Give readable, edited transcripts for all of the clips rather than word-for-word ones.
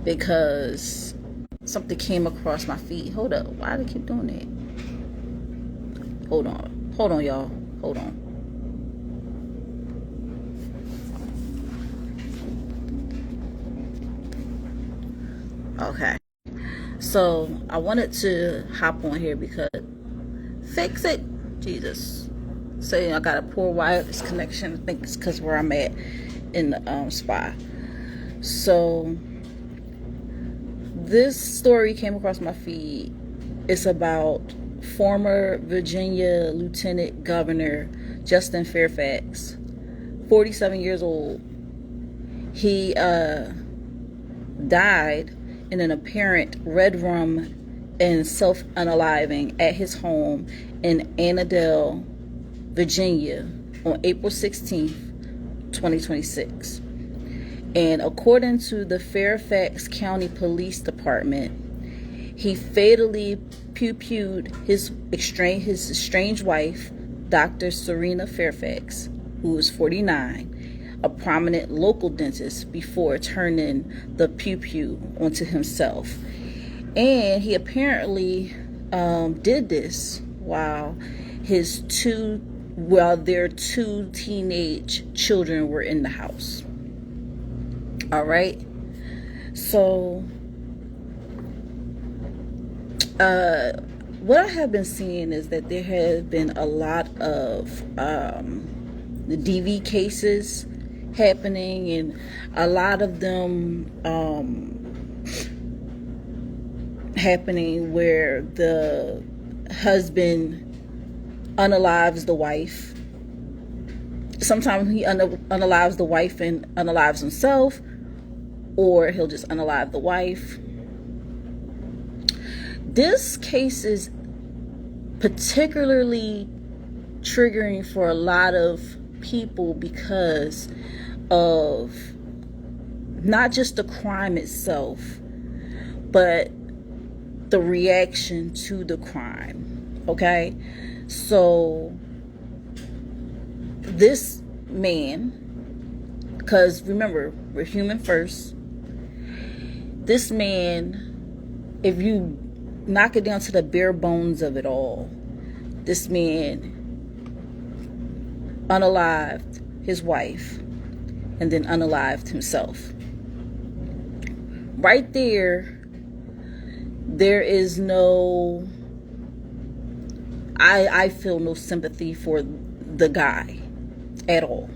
because something came across my feed. Hold up. Why do they keep doing that? Hold on. Hold on, y'all. Hold on. Okay. So I wanted to hop on here because fix it. Jesus. Saying I got a poor wireless connection. I think it's because where I'm at in the spa. So this story came across my feed. It's about former Virginia Lieutenant Governor Justin Fairfax, 47 years old. He died in an apparent red rum and self-unaliving at his home in Annandale, Virginia on April 16th, 2026. And according to the Fairfax County Police Department, he fatally pew-pewed his estranged wife, Dr. Serena Fairfax, who was 49, a prominent local dentist, before turning the pew-pew onto himself. And he apparently did this while their two teenage children were in the house. All right. So what I have been seeing is that there has been a lot of the DV cases happening, and a lot of them happening where the husband unalives the wife. Sometimes he unalives the wife and unalives himself, or he'll just unalive the wife. This case is particularly triggering for a lot of people because of not just the crime itself, but the reaction to the crime. Okay? So this man, because remember, we're human first. This man, if you knock it down to the bare bones of it all, this man unalived his wife and then unalived himself. Right there is no, I feel no sympathy for the guy at all.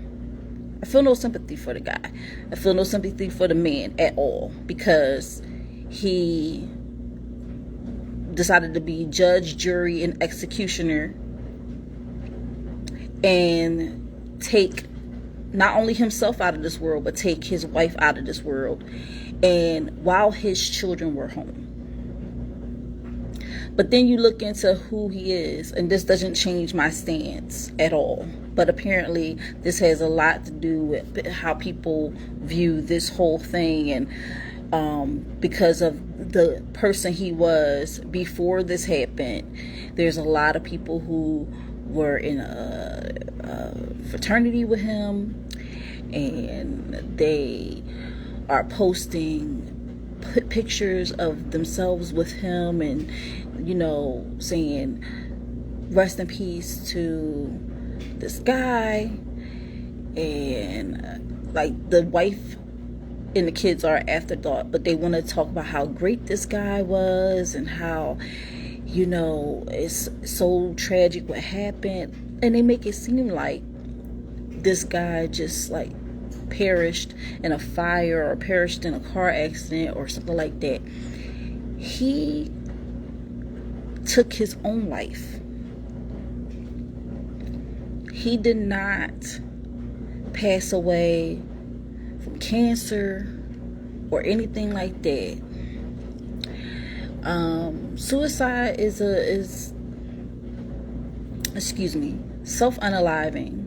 I feel no sympathy for the guy. I feel no sympathy for the man at all, because he decided to be judge, jury, and executioner and take not only himself out of this world, but take his wife out of this world, and while his children were home. But then you look into who he is, and this doesn't change my stance at all. But apparently this has a lot to do with how people view this whole thing, and because of the person he was before this happened, there's a lot of people who were in a fraternity with him, and they are posting pictures of themselves with him, and saying rest in peace to this guy. And like, the wife and the kids are afterthought, but they want to talk about how great this guy was and how it's so tragic what happened, and they make it seem like this guy just like perished in a fire or perished in a car accident or something like that. He took his own life. He did not pass away from cancer or anything like that. Suicide is self-unaliving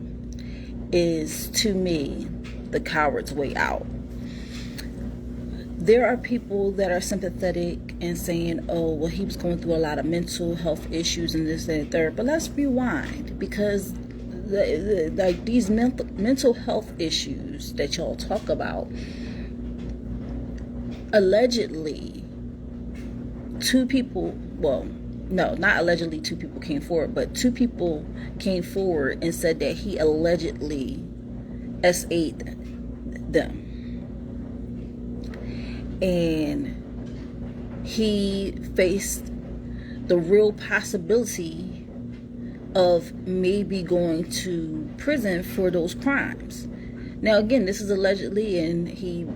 is, to me, the coward's way out. There are people that are sympathetic and saying, oh, well, he was going through a lot of mental health issues and this, that, and third. But let's rewind, because these mental health issues that y'all talk about, allegedly, two people, well, no, not allegedly two people came forward, but two people came forward and said that he allegedly SA'd them. And he faced the real possibility of maybe going to prison for those crimes. Now, again, this is allegedly, and he,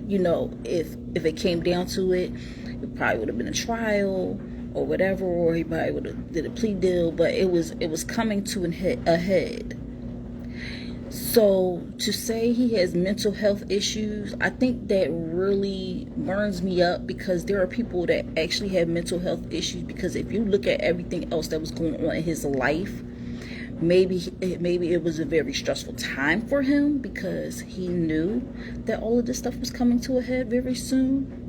if it came down to it, it probably would have been a trial or whatever, or he probably would have did a plea deal, but it was coming to a head. So to say he has mental health issues, I think that really burns me up, because there are people that actually have mental health issues, because if you look at everything else that was going on in his life, maybe it was a very stressful time for him, because he knew that all of this stuff was coming to a head very soon.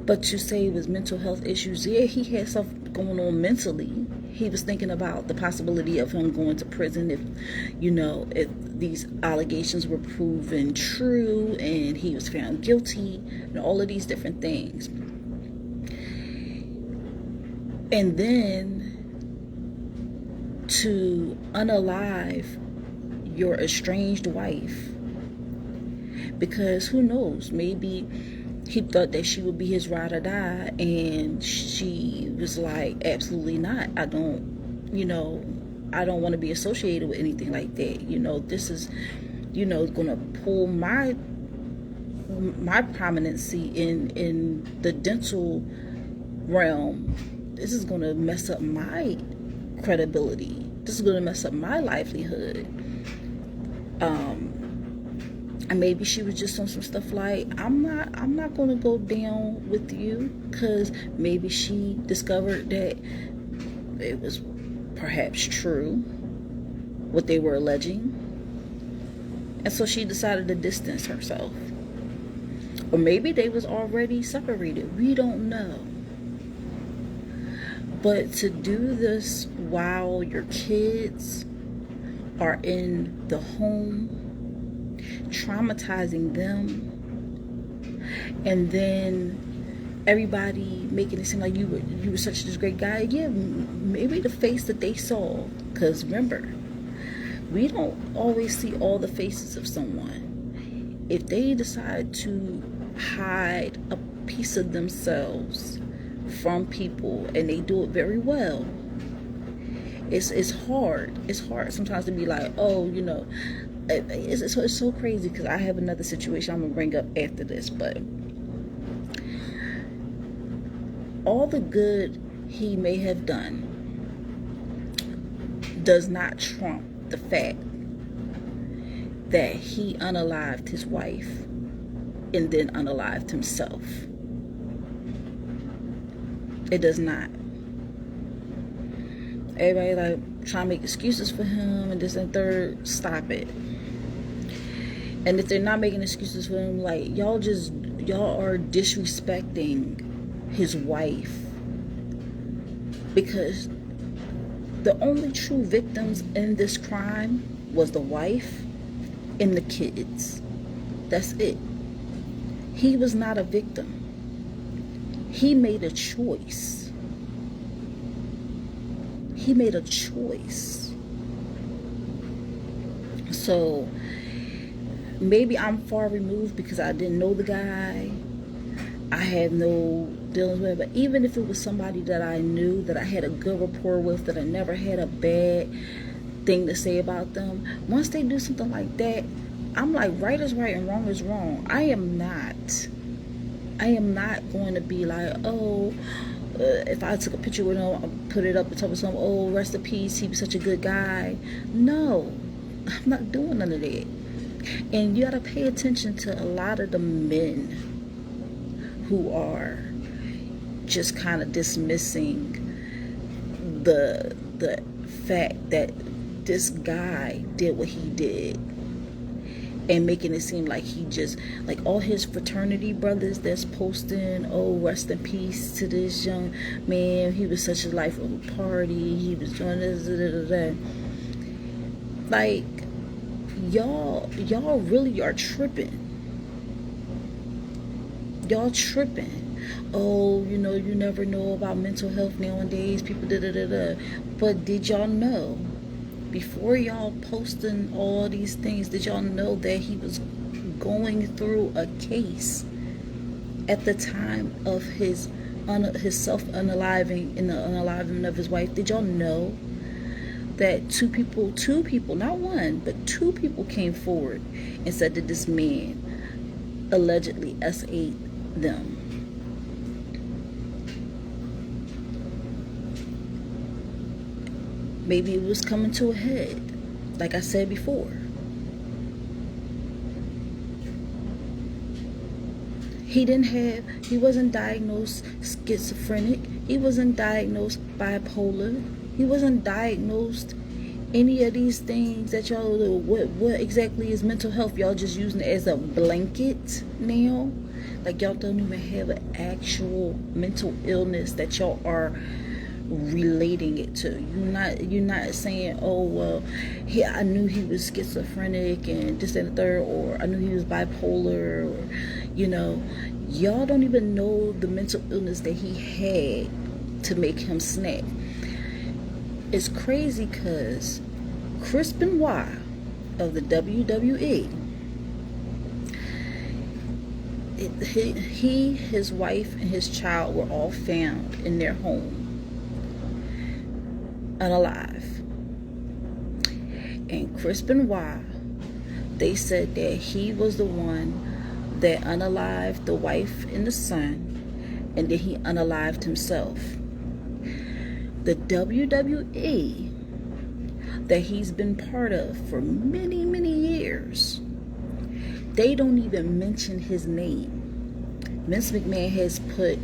But to say it was mental health issues, yeah, he had stuff going on mentally. He was thinking about the possibility of him going to prison if these allegations were proven true and he was found guilty, and all of these different things. And then to unalive your estranged wife, because who knows, maybe he thought that she would be his ride or die, and she was like, absolutely not. I don't want to be associated with anything like that. This is, going to pull my prominency in the dental realm. This is going to mess up my credibility. This is going to mess up my livelihood. And maybe she was just on some stuff like, I'm not going to go down with you, because maybe she discovered that it was perhaps true what they were alleging, and so she decided to distance herself. Or maybe they was already separated. We don't know. But to do this while your kids are in the home, traumatizing them, and then everybody making it seem like you were such this great guy. Yeah, maybe the face that they saw, because remember, we don't always see all the faces of someone. If they decide to hide a piece of themselves from people, and they do it very well, it's hard sometimes to be like, oh, it's so crazy, because I have another situation I'm gonna bring up after this. But all the good he may have done does not trump the fact that he unalived his wife and then unalived himself. It does not. Everybody like trying to make excuses for him and this and third. Stop it. And if they're not making excuses for him, like, y'all are disrespecting his wife, because the only true victims in this crime was the wife and the kids. That's it. He was not a victim. He made a choice. He made a choice. So maybe I'm far removed because I didn't know the guy. I had no dealings with it. But even if it was somebody that I knew, that I had a good rapport with, that I never had a bad thing to say about them, once they do something like that, I'm like, right is right and wrong is wrong. I am not going to be like, oh, if I took a picture with him, I'll put it up and tell someone, oh, rest in peace, he was such a good guy. No, I'm not doing none of that. And you got to pay attention to a lot of the men who are just kind of dismissing the fact that this guy did what he did, and making it seem like he just, like all his fraternity brothers that's posting, oh, rest in peace to this young man, he was such a life of a party, he was doing this, that. Like, y'all really are tripping. Y'all tripping. Oh, you know, you never know about mental health nowadays. People da-da-da-da. But did y'all know, before y'all posting all these things, did y'all know that he was going through a case at the time of his self-unaliving and the unaliving of his wife? Did y'all know that two people, not one, but two people came forward and said that this man allegedly SA'd them? Maybe it was coming to a head, like I said before. He wasn't diagnosed schizophrenic. He wasn't diagnosed bipolar. He wasn't diagnosed any of these things that y'all, what exactly is mental health? Y'all just using it as a blanket now. Like y'all don't even have an actual mental illness that y'all are relating it to. You're not saying, oh well, I knew he was schizophrenic and this and the third, or I knew he was bipolar, or y'all don't even know the mental illness that he had to make him snap. It's crazy because Chris Benoit of the WWE, his wife and his child were all found in their home unalive. And Chris Benoit, they said that he was the one that unalived the wife and the son, and then he unalived himself. The WWE that he's been part of for many, many years, they don't even mention his name. Vince McMahon has put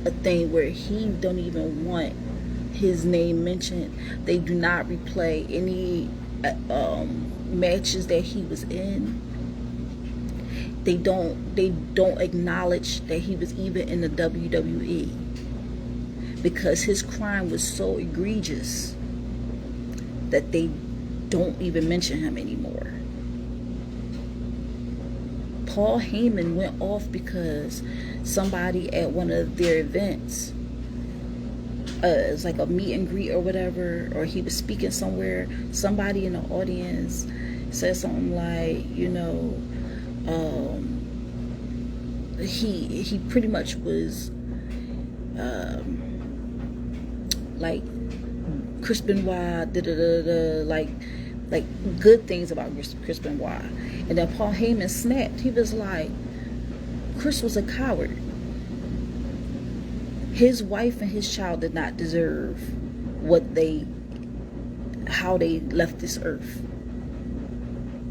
a thing where he don't even want his name mentioned. They do not replay any matches that he was in. They don't acknowledge that he was even in the WWE, because his crime was so egregious that they don't even mention him anymore. Paul Heyman went off because somebody at one of their events, it's like a meet and greet or whatever, or he was speaking somewhere, somebody in the audience said something like, he pretty much was like Chris Benoit, like good things about Chris Benoit. And then Paul Heyman snapped. He was like, Chris was a coward. His wife and his child did not deserve how they left this earth.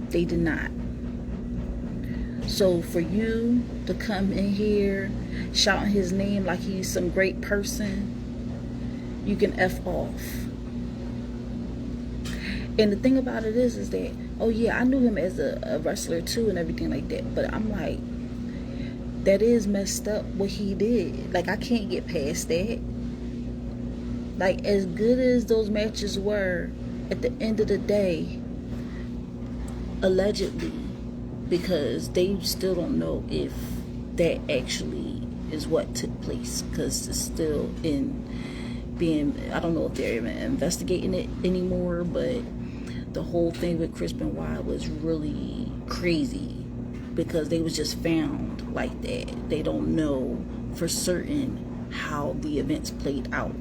They did not. So for you to come in here shouting his name like he's some great person, you can F off. And the thing about it is that, oh yeah, I knew him as a wrestler too and everything like that. But I'm like, that is messed up what he did. Like, I can't get past that. Like, as good as those matches were, at the end of the day, allegedly, because they still don't know if that actually is what took place, because it's still I don't know if they're even investigating it anymore. But the whole thing with Chris Benoit was really crazy, because they was just found like that. They don't know for certain how the events played out.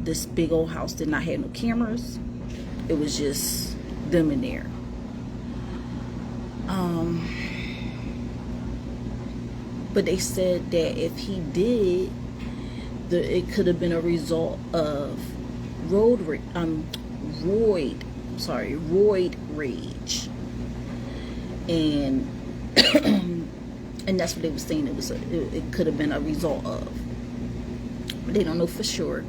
This big old house did not have no cameras. It was just them in there. But they said that if he did, it could have been a result of roid rage, and and that's what they were saying. It could have been a result of. But they don't know for sure.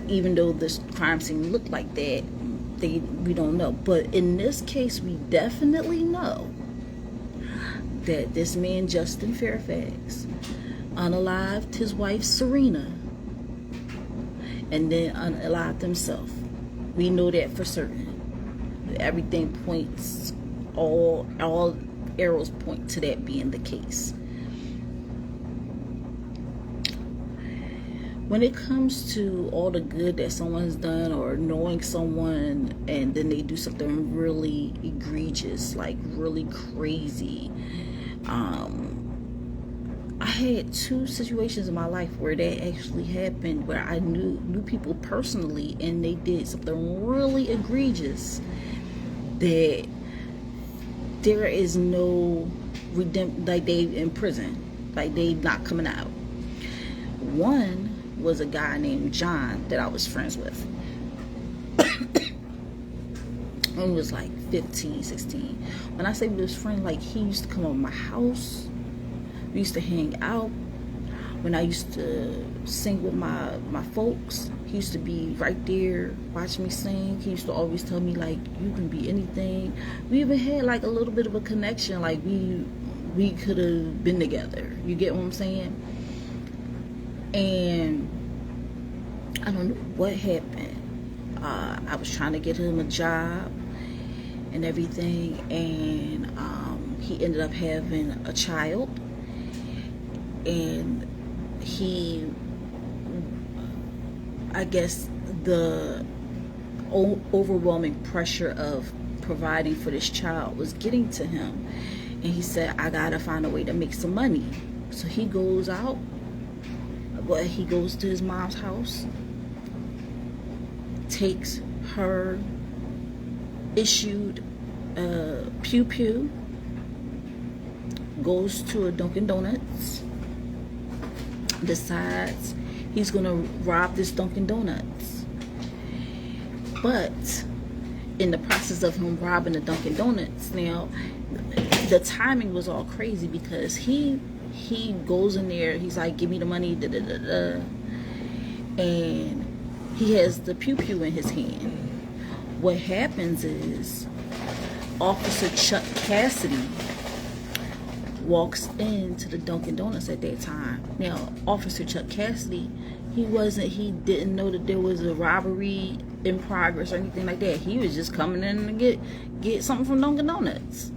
Even though this crime scene looked like that, we don't know. But in this case, we definitely know that this man, Justin Fairfax, unalived his wife Serena and then unalived himself. We know that for certain. Everything points, all arrows point to that being the case. when it comes to all the good that someone's done, or knowing someone and then they do something really egregious, like really crazy, I had 2 situations in my life where that actually happened, where I knew people personally, and they did something really egregious that there is no redemption, like they in prison, like they not coming out. One was a guy named John that I was friends with. He was like 15, 16. When I say we was friends, like he used to come over my house. We used to hang out. When I used to sing with my folks, he used to be right there watching me sing. He used to always tell me, like, you can be anything. We even had like a little bit of a connection, like we could have been together. You get what I'm saying? And I don't know what happened. I was trying to get him a job and everything, and he ended up having a child, and I guess the overwhelming pressure of providing for this child was getting to him, and he said, I gotta find a way to make some money. So he goes out, but he goes to his mom's house, takes her issued pew pew, goes to a Dunkin' Donuts, decides he's gonna rob this Dunkin' Donuts. But in the process of him robbing the Dunkin' Donuts, now the timing was all crazy, because he goes in there, he's like, give me the money, da da da da, and he has the pew pew in his hand. What happens is Officer Chuck Cassidy walks into the Dunkin' Donuts at that time. Now, Officer Chuck Cassidy, he didn't know that there was a robbery in progress or anything like that. He was just coming in to get something from Dunkin' Donuts.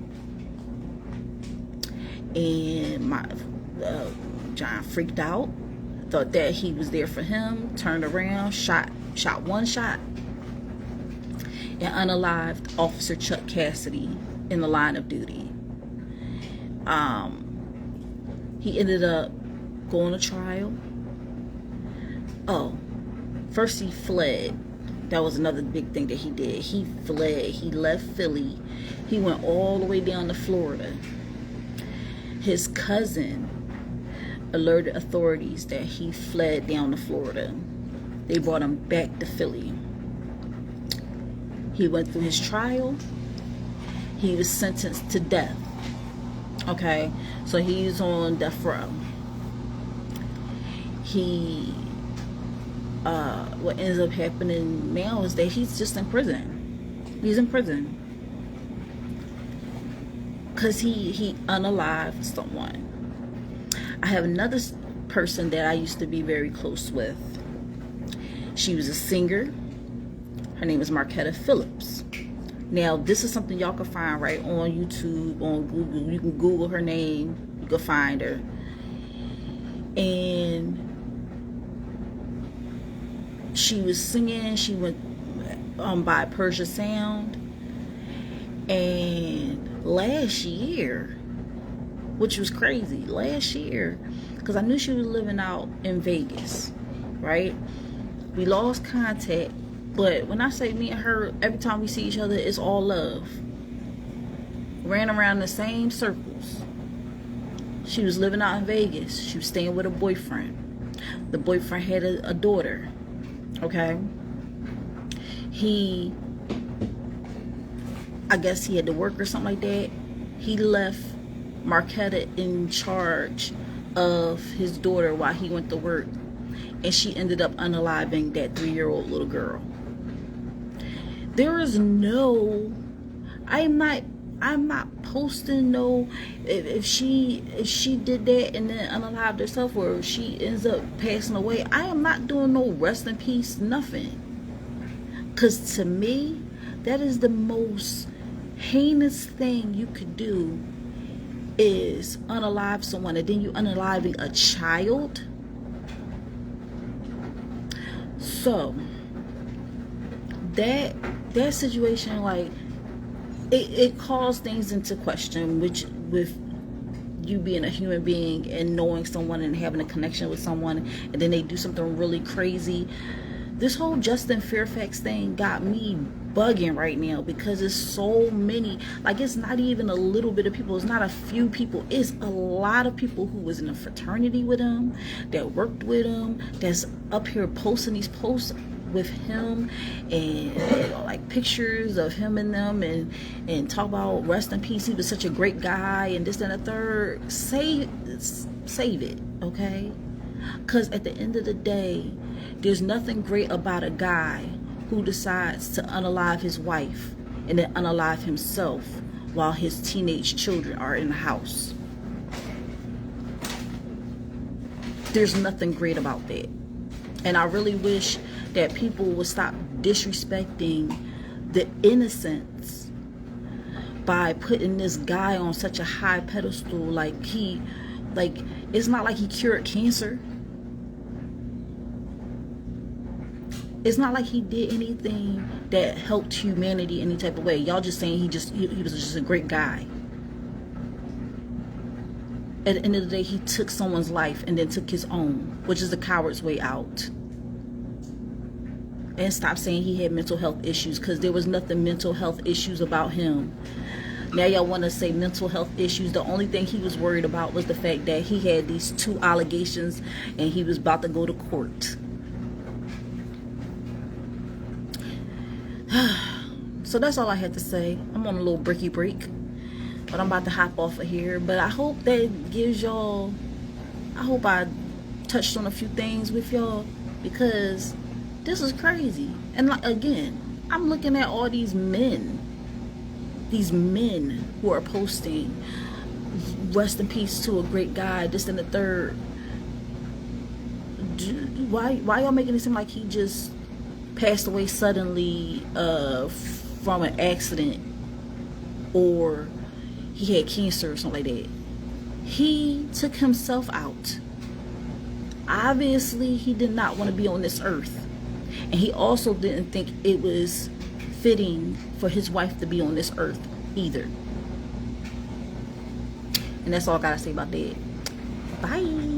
And John freaked out, thought that he was there for him, turned around, shot one shot, and unalived Officer Chuck Cassidy in the line of duty. He ended up going to trial. Oh, first he fled. That was another big thing that he did. He fled. He left Philly. He went all the way down to Florida. His cousin alerted authorities that he fled down to Florida. They brought him back to Philly. He went through his trial. He was sentenced to death. Okay, so he's on death row. What ends up happening now is that he's just in prison. He's in prison because he unalived someone. I have another person that I used to be very close with. She was a singer. Her name is Marquetta Phillips. Now, this is something y'all can find right on YouTube, on Google. You can Google her name. You can find her. And she was singing. She went by Persia Sound. And last year, which was crazy, last year, because I knew she was living out in Vegas, right? We lost contact. But when I say me and her, every time we see each other, it's all love. Ran around the same circles. She was living out in Vegas. She was staying with a boyfriend. The boyfriend had a daughter. Okay? I guess he had to work or something like that. He left Marquetta in charge of his daughter while he went to work. And she ended up unaliving that 3-year-old little girl. There is no, I'm not posting no, if she did that and then unalived herself, or if she ends up passing away, I am not doing no rest in peace, nothing. Because to me, that is the most heinous thing you could do, is unalive someone, and then you unaliving a child. So that situation, like, it calls things into question, which with you being a human being and knowing someone and having a connection with someone, and then they do something really crazy. This whole Justin Fairfax thing got me bugging right now, because it's so many. Like, it's not even a little bit of people, it's not a few people, it's a lot of people who was in a fraternity with him, that worked with him, that's up here posting these posts with him, and like pictures of him and them, and talk about rest in peace, he was such a great guy, and this and the third. Save it, okay? Because at the end of the day, there's nothing great about a guy who decides to unalive his wife and then unalive himself while his teenage children are in the house. There's nothing great about that. And I really wish that people would stop disrespecting the innocence by putting this guy on such a high pedestal. Like, it's not like he cured cancer. It's not like he did anything that helped humanity any type of way. Y'all just saying he was just a great guy. At the end of the day, he took someone's life and then took his own, which is the coward's way out. And stop saying he had mental health issues, because there was nothing mental health issues about him. Now y'all want to say mental health issues. The only thing he was worried about was the fact that he had these 2 allegations and he was about to go to court. So that's all I had to say. I'm on a little breaky break, but I'm about to hop off of here. But I hope that gives y'all, I hope I touched on a few things with y'all, because this is crazy. And like, again, I'm looking at all these men who are posting rest in peace to a great guy, this and the third. Why y'all making it seem like he just passed away suddenly from an accident, or he had cancer or something like that? He took himself out. Obviously, he did not want to be on this earth, and he also didn't think it was fitting for his wife to be on this earth either. And that's all I gotta say about that. Bye.